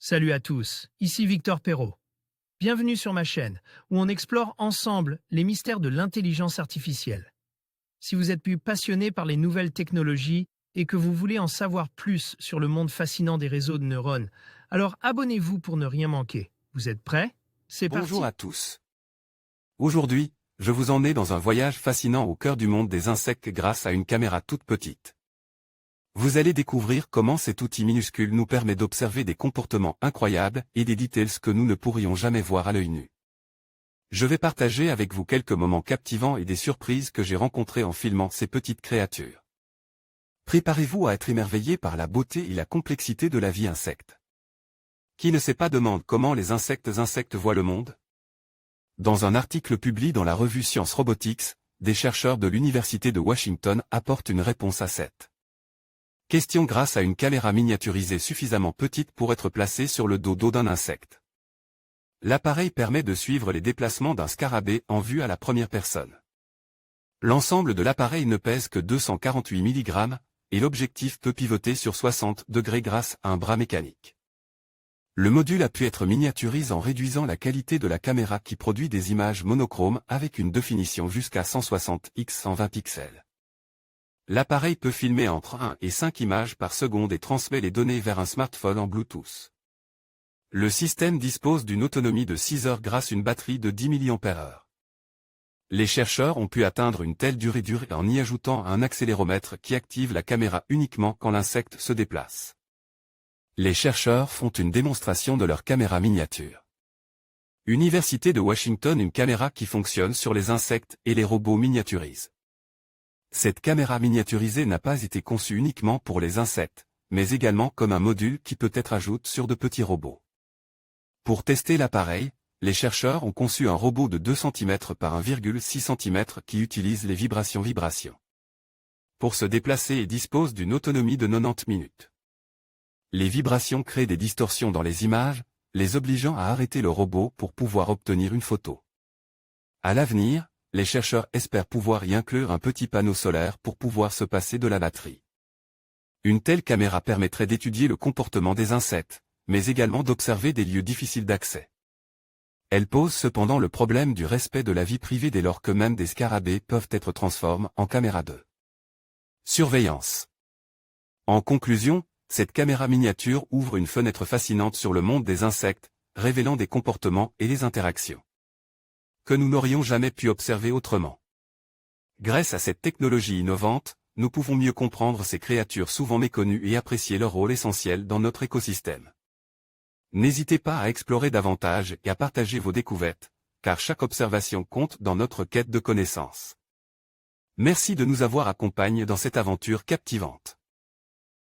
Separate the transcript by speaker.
Speaker 1: Salut à tous, ici Victor Perrault. Bienvenue sur ma chaîne, où on explore ensemble les mystères de l'intelligence artificielle. Si vous êtes plus passionné par les nouvelles technologies et que vous voulez en savoir plus sur le monde fascinant des réseaux de neurones, alors abonnez-vous pour ne rien manquer. Vous êtes prêts? C'est parti.
Speaker 2: Bonjour à tous. Aujourd'hui, je vous emmène dans un voyage fascinant au cœur du monde des insectes grâce à une caméra toute petite. Vous allez découvrir comment cet outil minuscule nous permet d'observer des comportements incroyables et des details que nous ne pourrions jamais voir à l'œil nu. Je vais partager avec vous quelques moments captivants et des surprises que j'ai rencontrées en filmant ces petites créatures. Préparez-vous à être émerveillé par la beauté et la complexité de la vie insecte. Qui ne sait pas demande comment les insectes voient le monde? Dans un article publié dans la revue Science Robotics, des chercheurs de l'Université de Washington apportent une réponse à cette question grâce à une caméra miniaturisée suffisamment petite pour être placée sur le dos d'un insecte. L'appareil permet de suivre les déplacements d'un scarabée en vue à la première personne. L'ensemble de l'appareil ne pèse que 248 mg, et l'objectif peut pivoter sur 60 degrés grâce à un bras mécanique. Le module a pu être miniaturisé en réduisant la qualité de la caméra qui produit des images monochromes avec une définition jusqu'à 160 x 120 pixels. L'appareil peut filmer entre 1 et 5 images par seconde et transmet les données vers un smartphone en Bluetooth. Le système dispose d'une autonomie de 6 heures grâce à une batterie de 10 mAh. Les chercheurs ont pu atteindre une telle durée en y ajoutant un accéléromètre qui active la caméra uniquement quand l'insecte se déplace. Les chercheurs font une démonstration de leur caméra miniature. Université de Washington, une caméra qui fonctionne sur les insectes et les robots miniaturisent. Cette caméra miniaturisée n'a pas été conçue uniquement pour les insectes, mais également comme un module qui peut être ajouté sur de petits robots. Pour tester l'appareil, les chercheurs ont conçu un robot de 2 cm par 1,6 cm qui utilise les vibrations. Pour se déplacer et dispose d'une autonomie de 90 minutes. Les vibrations créent des distorsions dans les images, les obligeant à arrêter le robot pour pouvoir obtenir une photo. À l'avenir, les chercheurs espèrent pouvoir y inclure un petit panneau solaire pour pouvoir se passer de la batterie. Une telle caméra permettrait d'étudier le comportement des insectes, mais également d'observer des lieux difficiles d'accès. Elle pose cependant le problème du respect de la vie privée dès lors que même des scarabées peuvent être transformés en caméra de surveillance. En conclusion, cette caméra miniature ouvre une fenêtre fascinante sur le monde des insectes, révélant des comportements et des interactions que nous n'aurions jamais pu observer autrement. Grâce à cette technologie innovante, nous pouvons mieux comprendre ces créatures souvent méconnues et apprécier leur rôle essentiel dans notre écosystème. N'hésitez pas à explorer davantage et à partager vos découvertes, car chaque observation compte dans notre quête de connaissances. Merci de nous avoir accompagnés dans cette aventure captivante.